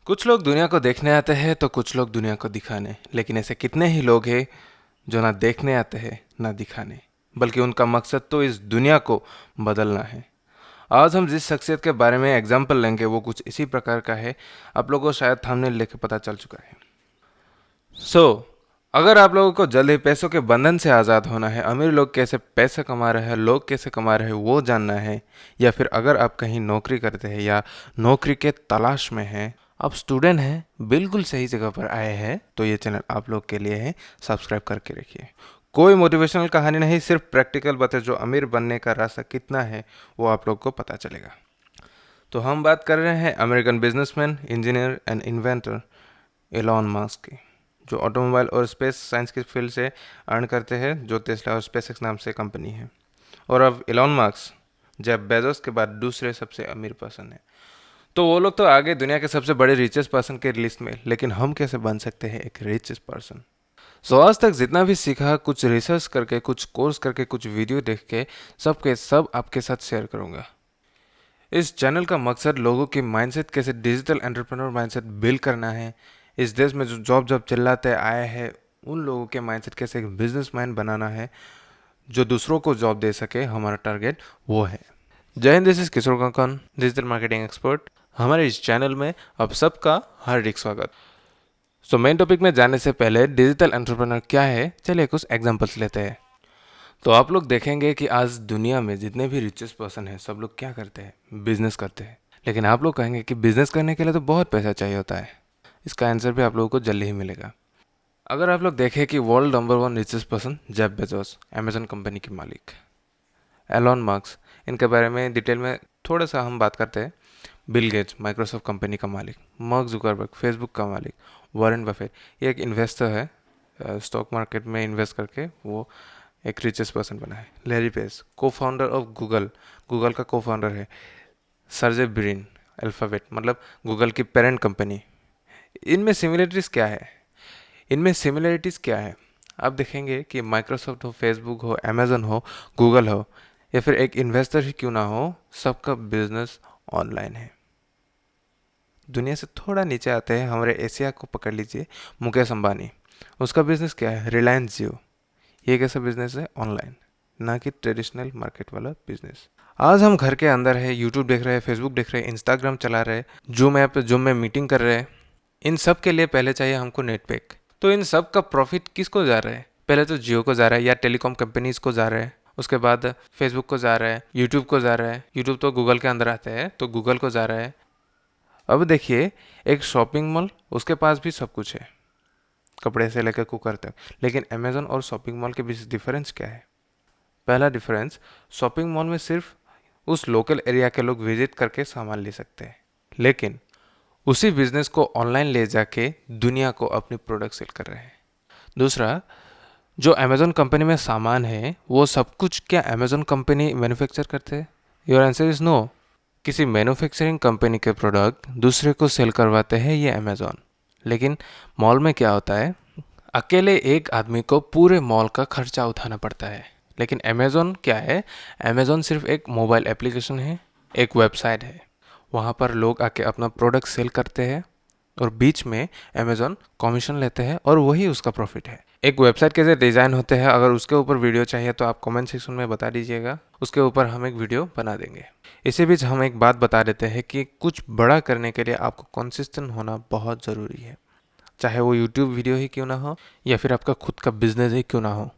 कुछ लोग दुनिया को देखने आते हैं तो कुछ लोग दुनिया को दिखाने, लेकिन ऐसे कितने ही लोग हैं जो ना देखने आते हैं ना दिखाने, बल्कि उनका मकसद तो इस दुनिया को बदलना है। आज हम जिस शख्सियत के बारे में एग्जाम्पल लेंगे वो कुछ इसी प्रकार का है। आप लोगों को शायद थंबनेल लेके पता चल चुका है। अगर आप लोगों को जल्द ही पैसों के बंधन से आज़ाद होना है, अमीर लोग कैसे पैसे कमा रहे हैं, लोग कैसे कमा रहे हैं वो जानना है, या फिर अगर आप कहीं नौकरी करते हैं या नौकरी के तलाश में हैं, आप स्टूडेंट हैं, बिल्कुल सही जगह पर आए हैं, तो ये चैनल आप लोग के लिए है। सब्सक्राइब करके रखिए। कोई मोटिवेशनल कहानी नहीं, सिर्फ प्रैक्टिकल बातें। जो अमीर बनने का रास्ता कितना है वो आप लोग को पता चलेगा। तो हम बात कर रहे हैं American businessman, engineer and inventor Elon Musk की, जो ऑटोमोबाइल और स्पेस साइंस की फील्ड से अर्न करते हैं, जो टेस्ला और स्पेसएक्स नाम से कंपनी है। और अब एलॉन मस्क जेफ बेजोस के बाद दूसरे सबसे अमीर पर्सन है। तो वो लोग तो आगे दुनिया के सबसे बड़े रिचेस्ट पर्सन के लिस्ट में, लेकिन हम कैसे बन सकते हैं एक रिचेस्ट पर्सन? आज तक जितना भी सीखा, कुछ रिसर्च करके, कुछ कोर्स करके, कुछ वीडियो देख के, सब के सब आपके साथ शेयर करूँगा। इस चैनल का मकसद लोगों की माइंडसेट कैसे डिजिटल एंटरप्रेन्योर माइंडसेट बिल्ड करना है। इस देश में जो जॉब चिल्लाते आए हैं उन लोगों के माइंडसेट कैसे एक बिजनेसमैन बनाना है जो दूसरों को जॉब दे सके। हमारा टारगेट वो है। जय हिंद, this is Kishore Kankan, digital marketing expert. हमारे इस चैनल में आप सबका हार्दिक स्वागत। मेन टॉपिक में जाने से पहले डिजिटल एंटरप्रेन्योर क्या है, चलिए कुछ एग्जांपल्स लेते हैं। तो आप लोग देखेंगे कि आज दुनिया में जितने भी रिचेस्ट पर्सन हैं सब लोग क्या करते हैं, बिजनेस करते हैं। लेकिन आप लोग कहेंगे कि बिजनेस करने के लिए तो बहुत पैसा चाहिए होता है। इसका आंसर भी आप लोगों को जल्दी ही मिलेगा। अगर आप लोग देखें कि world number 1 richest person Jeff Bezos, Amazon company के मालिक, एलॉन मस्क, इनके बारे में डिटेल में थोड़ा सा हम बात करते हैं। बिल गेट्स, माइक्रोसॉफ्ट कंपनी का मालिक, मार्क जुकरबर्ग, फेसबुक का मालिक, वॉरेन बफेट, ये एक इन्वेस्टर है, स्टॉक मार्केट में इन्वेस्ट करके वो एक रिचेस्ट पर्सन बना है। लैरी पेज, को फाउंडर ऑफ गूगल, गूगल का को फाउंडर है। सर्जे ब्रिन, अल्फ़ाबेट मतलब गूगल की पेरेंट कंपनी। इनमें सिमिलरिटीज़ क्या है? आप देखेंगे कि माइक्रोसॉफ्ट हो, फेसबुक हो, अमेजन हो, गूगल हो, या फिर एक इन्वेस्टर ही क्यों ना हो, सबका बिजनेस ऑनलाइन है। दुनिया से थोड़ा नीचे आते हैं, हमारे एशिया को पकड़ लीजिए। मुकेश अंबानी, उसका बिजनेस क्या है? रिलायंस जियो। ये कैसा बिजनेस है? ऑनलाइन, ना कि ट्रेडिशनल मार्केट वाला बिजनेस। आज हम घर के अंदर है, यूट्यूब देख रहे हैं, फेसबुक देख रहे हैं, इंस्टाग्राम चला रहे हैं, जूम में मीटिंग कर रहे हैं। इन सब के लिए पहले चाहिए हमको नेट पैक। तो इन सब का प्रॉफिट किसको जा रहा है? पहले तो जियो को जा रहा है या टेलीकॉम कंपनीज को जा रहा है, उसके बाद फेसबुक को जा रहा है, यूट्यूब को जा रहा है, यूट्यूब तो गूगल के अंदर आता है तो गूगल को जा रहा है। अब देखिए, एक शॉपिंग मॉल, उसके पास भी सब कुछ है, कपड़े से लेकर कुकर तक। लेकिन अमेजन और शॉपिंग मॉल के बीच डिफरेंस क्या है? पहला डिफरेंस, शॉपिंग मॉल में सिर्फ उस लोकल एरिया के लोग विजिट करके सामान ले सकते हैं, लेकिन उसी बिजनेस को ऑनलाइन ले जाके दुनिया को अपनी प्रोडक्ट सेल कर रहे हैं। दूसरा, जो अमेजन कंपनी में सामान है वो सब कुछ क्या अमेजन कंपनी मैन्युफैक्चर करते हैं? Your answer is no. किसी मैन्युफैक्चरिंग कंपनी के प्रोडक्ट दूसरे को सेल करवाते हैं ये अमेजोन। लेकिन मॉल में क्या होता है? अकेले एक आदमी को पूरे मॉल का खर्चा उठाना पड़ता है। लेकिन अमेजोन क्या है? अमेजोन सिर्फ एक मोबाइल एप्लीकेशन है, एक वेबसाइट है, वहाँ पर लोग आके अपना प्रोडक्ट सेल करते हैं और बीच में अमेजोन कमीशन लेते हैं और वही उसका प्रॉफिट है। एक वेबसाइट कैसे डिज़ाइन होते हैं, अगर उसके ऊपर वीडियो चाहिए तो आप कमेंट सेक्शन में बता दीजिएगा, उसके ऊपर हम एक वीडियो बना देंगे। इसी बीच हम एक बात बता देते हैं कि कुछ बड़ा करने के लिए आपको कंसिस्टेंट होना बहुत ज़रूरी है, चाहे वो यूट्यूब वीडियो ही क्यों ना हो या फिर आपका खुद का बिजनेस ही क्यों ना हो।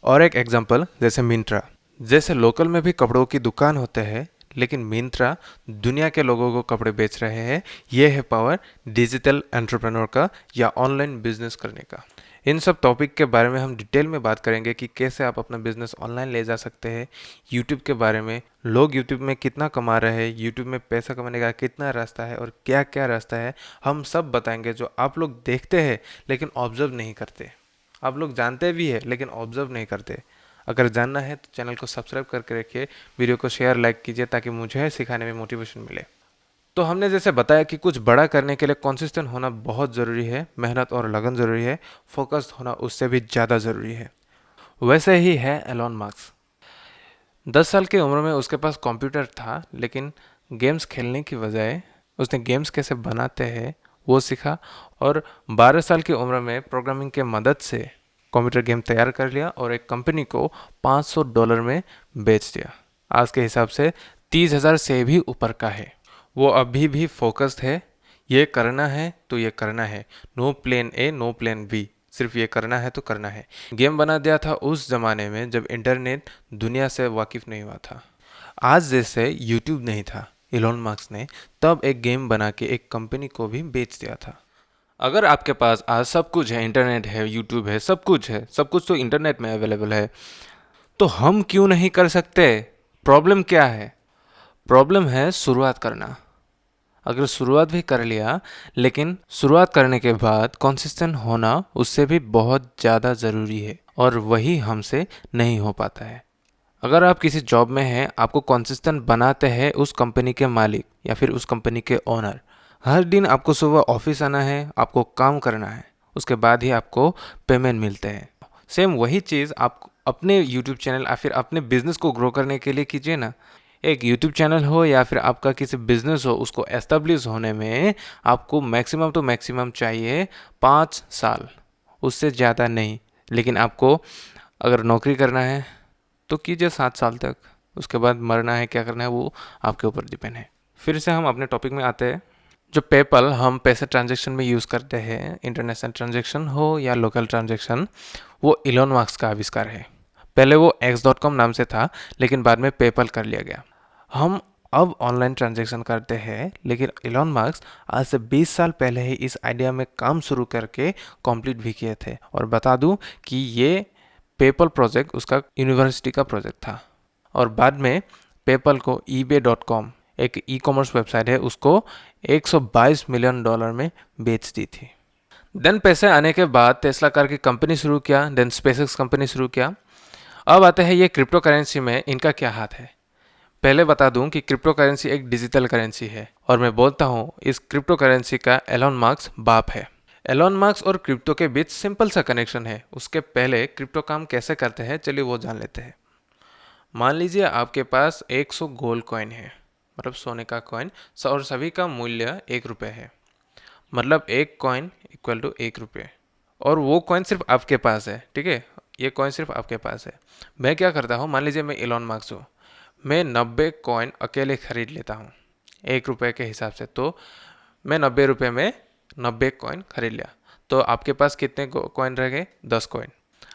और एक एग्जांपल, जैसे मिंत्रा, जैसे लोकल में भी कपड़ों की दुकान होते हैं, लेकिन मिंत्रा दुनिया के लोगों को कपड़े बेच रहे हैं। ये है पावर डिजिटल एंटरप्रेन्योर का या ऑनलाइन बिजनेस करने का। इन सब टॉपिक के बारे में हम डिटेल में बात करेंगे कि कैसे आप अपना बिजनेस ऑनलाइन ले जा सकते हैं। यूट्यूब के बारे में, लोग यूट्यूब में कितना कमा रहे हैं, यूट्यूब में पैसा कमाने का कितना रास्ता है और क्या क्या रास्ता है, हम सब बताएंगे जो आप लोग देखते हैं लेकिन ऑब्जर्व नहीं करते। आप लोग जानते भी है लेकिन ऑब्जर्व नहीं करते। अगर जानना है तो चैनल को सब्सक्राइब करके रखिए, वीडियो को शेयर लाइक कीजिए ताकि मुझे सिखाने में मोटिवेशन मिले। तो हमने जैसे बताया कि कुछ बड़ा करने के लिए कंसिस्टेंट होना बहुत ज़रूरी है, मेहनत और लगन ज़रूरी है, फोकस्ड होना उससे भी ज़्यादा ज़रूरी है। वैसे ही है एलॉन मस्क। 10 साल की उम्र में उसके पास कंप्यूटर था, लेकिन गेम्स खेलने की बजाय उसने गेम्स कैसे बनाते हैं वो सीखा और 12 साल की उम्र में प्रोग्रामिंग के मदद से कंप्यूटर गेम तैयार कर लिया और एक कंपनी को $500 में बेच दिया। आज के हिसाब से 30,000 से भी ऊपर का है। वो अभी भी फोकस्ड है, ये करना है तो ये करना है, no plan A no plan B, सिर्फ ये करना है तो करना है। गेम बना दिया था उस ज़माने में जब इंटरनेट दुनिया से वाकिफ़ नहीं हुआ था। आज जैसे यूट्यूब नहीं था, इलॉन मस्क ने तब एक गेम बना के एक कंपनी को भी बेच दिया था। अगर आपके पास आज सब कुछ है, इंटरनेट है, यूट्यूब है, सब कुछ है, सब कुछ तो इंटरनेट में अवेलेबल है, तो हम क्यों नहीं कर सकते? प्रॉब्लम क्या है? प्रॉब्लम है शुरुआत करना। अगर शुरुआत भी कर लिया, लेकिन शुरुआत करने के बाद कंसिस्टेंट होना उससे भी बहुत ज़्यादा ज़रूरी है और वही हमसे नहीं हो पाता है। अगर आप किसी जॉब में हैं, आपको कंसिस्टेंट बनाते हैं उस कंपनी के मालिक या फिर उस कंपनी के ओनर। हर दिन आपको सुबह ऑफिस आना है, आपको काम करना है, उसके बाद ही आपको पेमेंट मिलते हैं। सेम वही चीज़ आप अपने यूट्यूब चैनल या फिर अपने बिजनेस को ग्रो करने के लिए कीजिए ना। एक यूट्यूब चैनल हो या फिर आपका किसी बिजनेस हो, उसको एस्टेब्लिश होने में आपको मैक्सिमम तो मैक्सिमम चाहिए 5 साल, उससे ज़्यादा नहीं। लेकिन आपको अगर नौकरी करना है तो कीजिए 7 साल तक, उसके बाद मरना है, क्या करना है, वो आपके ऊपर डिपेंड है। फिर से हम अपने टॉपिक में आते हैं। जो पेपल हम पैसे ट्रांजैक्शन में यूज़ करते हैं, इंटरनेशनल ट्रांजैक्शन हो या लोकल ट्रांजैक्शन, वो इलॉन मस्क का आविष्कार है। पहले वो x.com नाम से था, लेकिन बाद में पेपल कर लिया गया। हम अब ऑनलाइन ट्रांजैक्शन करते हैं, लेकिन इलॉन मस्क आज से 20 साल पहले ही इस आइडिया में काम शुरू करके कंप्लीट भी किए थे। और बता दूं कि ये पेपल प्रोजेक्ट उसका यूनिवर्सिटी का प्रोजेक्ट था और बाद में पेपल को eBay.com, एक ई कॉमर्स वेबसाइट है, उसको $122 मिलियन में बेच दी थी। देन पैसे आने के बाद टेस्ला कार की कंपनी शुरू किया, देन स्पेसएक्स कंपनी शुरू किया। अब आते हैं ये क्रिप्टो करेंसी में इनका क्या हाथ है। पहले बता दूं कि क्रिप्टो करेंसी एक डिजिटल करेंसी है और मैं बोलता हूं इस क्रिप्टो करेंसी का एलोन मस्क बाप है। एलोन मस्क और क्रिप्टो के बीच सिंपल सा कनेक्शन है। उसके पहले क्रिप्टो काम कैसे करते हैं चलिए वो जान लेते हैं। मान लीजिए आपके पास 100 गोल्ड कॉइन है, मतलब सोने का कॉइन, और सभी का मूल्य ₹1 है। मतलब एक कॉइन इक्वल टू ₹1 और वो कॉइन सिर्फ आपके पास है, ठीक है, ये कॉइन सिर्फ आपके पास है। मैं क्या करता हूँ, मान लीजिए मैं इलॉन मस्क हूँ, मैं 90 कॉइन अकेले खरीद लेता हूँ ₹1 के हिसाब से। तो मैं ₹90 में 90 कॉइन खरीद लिया, तो आपके पास कितने कॉइन रह गए? 10 कॉइन।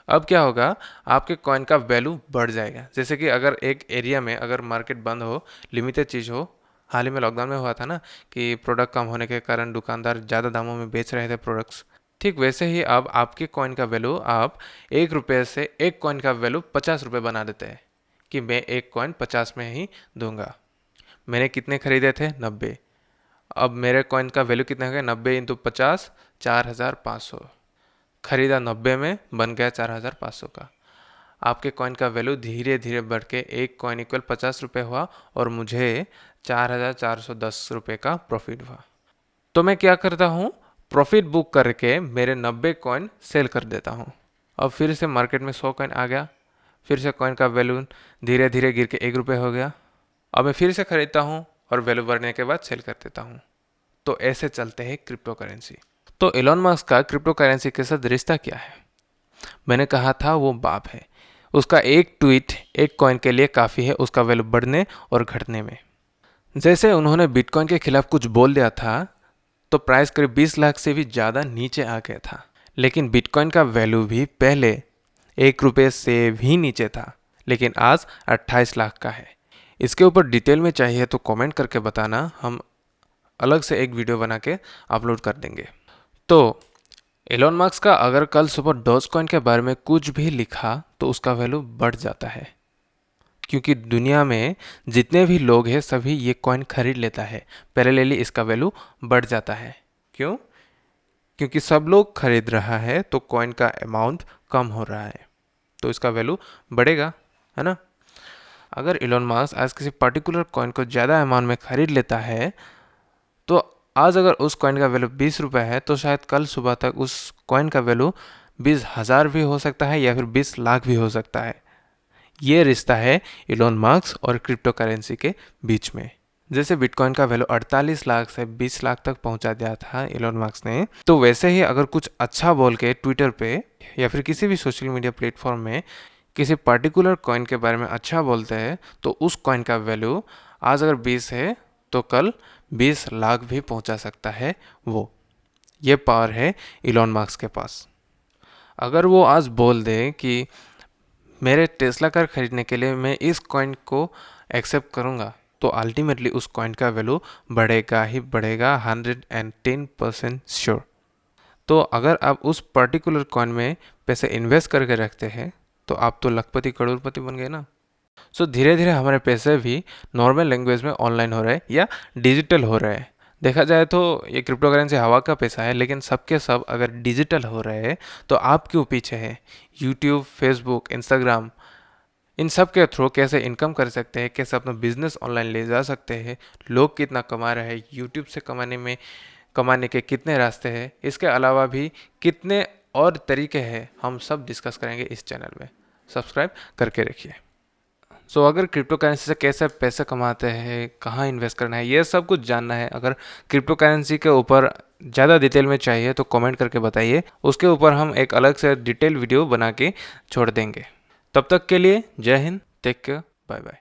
अब क्या होगा, आपके कॉइन का वैल्यू बढ़ जाएगा। जैसे कि अगर एक एरिया में अगर मार्केट बंद हो, लिमिटेड चीज़ हो, हाल ही में लॉकडाउन में हुआ था ना कि प्रोडक्ट कम होने के कारण दुकानदार ज़्यादा दामों में बेच रहे थे प्रोडक्ट्स, ठीक वैसे ही अब आपके कॉइन का वैल्यू आप ₹1 से एक कॉइन का वैल्यू ₹50 बना देते हैं कि मैं एक कॉइन 50 में ही दूंगा। मैंने कितने खरीदे थे? 90। अब मेरे कॉइन का वैल्यू कितना हो गया? 90 इंटू 50, 4,500। खरीदा 90 में, बन गया 4,500 का। आपके कॉइन का वैल्यू धीरे धीरे बढ़ के एक कॉइन इक्वल ₹50 हुआ और मुझे ₹4,410 का प्रॉफिट हुआ। तो मैं क्या करता हूँ, प्रॉफिट बुक करके मेरे 90 कॉइन सेल कर देता हूँ। अब फिर से मार्केट में 100 कॉइन आ गया, फिर से कॉइन का वैल्यू धीरे धीरे गिर के ₹1 हो गया। अब मैं फिर से खरीदता हूँ और वैल्यू बढ़ने के बाद सेल कर देता हूँ। तो ऐसे चलते हैं क्रिप्टो करेंसी। तो एलोन मस्क का क्रिप्टो करेंसी के साथ रिश्ता क्या है? मैंने कहा था वो बाप है। उसका एक ट्वीट एक कॉइन के लिए काफ़ी है उसका वैल्यू बढ़ने और घटने में। जैसे उन्होंने बिटकॉइन के खिलाफ कुछ बोल दिया था तो प्राइस करीब 20 लाख से भी ज़्यादा नीचे आ गया था। लेकिन बिटकॉइन का वैल्यू भी पहले ₹1 से भी नीचे था, लेकिन आज 28 लाख का है। इसके ऊपर डिटेल में चाहिए तो कमेंट करके बताना, हम अलग से एक वीडियो बना के अपलोड कर देंगे। तो एलोन मस्क का अगर कल सुबह डॉजकॉइन के बारे में कुछ भी लिखा तो उसका वैल्यू बढ़ जाता है, क्योंकि दुनिया में जितने भी लोग हैं सभी ये कॉइन खरीद लेता है। पैरेलली इसका वैल्यू बढ़ जाता है। क्यों? क्योंकि सब लोग खरीद रहा है तो कॉइन का अमाउंट कम हो रहा है, तो इसका वैल्यू बढ़ेगा, है ना। अगर एलोन मस्क आज किसी पर्टिकुलर कॉइन को ज़्यादा अमाउंट में खरीद लेता है तो आज अगर उस कॉइन का वैल्यू ₹20 है तो शायद कल सुबह तक उस कॉइन का वैल्यू 20,000 भी हो सकता है या फिर 20 लाख भी हो सकता है। ये रिश्ता है एलोन मस्क और क्रिप्टो करेंसी के बीच में। जैसे बिटकॉइन का वैल्यू 48 लाख से 20 लाख तक पहुंचा दिया था इलॉन मस्क ने, तो वैसे ही अगर कुछ अच्छा बोल के ट्विटर पे या फिर किसी भी सोशल मीडिया प्लेटफॉर्म में किसी पर्टिकुलर कॉइन के बारे में अच्छा बोलते हैं, तो उस कॉइन का वैल्यू आज अगर 20 है तो कल 20 लाख भी पहुंचा सकता है वो। ये पावर है इलॉन मस्क के पास। अगर वो आज बोल दे कि मेरे टेस्ला कार खरीदने के लिए मैं इस कॉइन को एक्सेप्ट करूँगा, तो अल्टीमेटली उस कॉइन का वैल्यू बढ़ेगा ही बढ़ेगा, 110% श्योर। तो अगर आप उस पर्टिकुलर कॉइन में पैसे इन्वेस्ट करके रखते हैं, तो आप तो लखपति करोड़पति बन गए ना। सो धीरे धीरे हमारे पैसे भी नॉर्मल लैंग्वेज में ऑनलाइन हो रहे हैं या डिजिटल हो रहे हैं। देखा जाए तो ये क्रिप्टो करेंसी हवा का पैसा है, लेकिन सबके सब अगर डिजिटल हो रहे हैं तो आप क्यों पीछे हैं? यूट्यूब, फेसबुक, इंस्टाग्राम, इन सब के थ्रू कैसे इनकम कर सकते हैं, कैसे अपना बिजनेस ऑनलाइन ले जा सकते हैं, लोग कितना कमा रहे हैं, यूट्यूब से कमाने के कितने रास्ते हैं, इसके अलावा भी कितने और तरीके हैं, हम सब डिस्कस करेंगे इस चैनल में। सब्सक्राइब करके रखिए। सो अगर क्रिप्टो करेंसी से कैसे पैसे कमाते हैं, कहाँ इन्वेस्ट करना है, ये सब कुछ जानना है, अगर क्रिप्टो करेंसी के ऊपर ज़्यादा डिटेल में चाहिए तो कमेंट करके बताइए, उसके ऊपर हम एक अलग से डिटेल वीडियो बना के छोड़ देंगे। तब तक के लिए जय हिंद, टेक केयर, बाय बाय।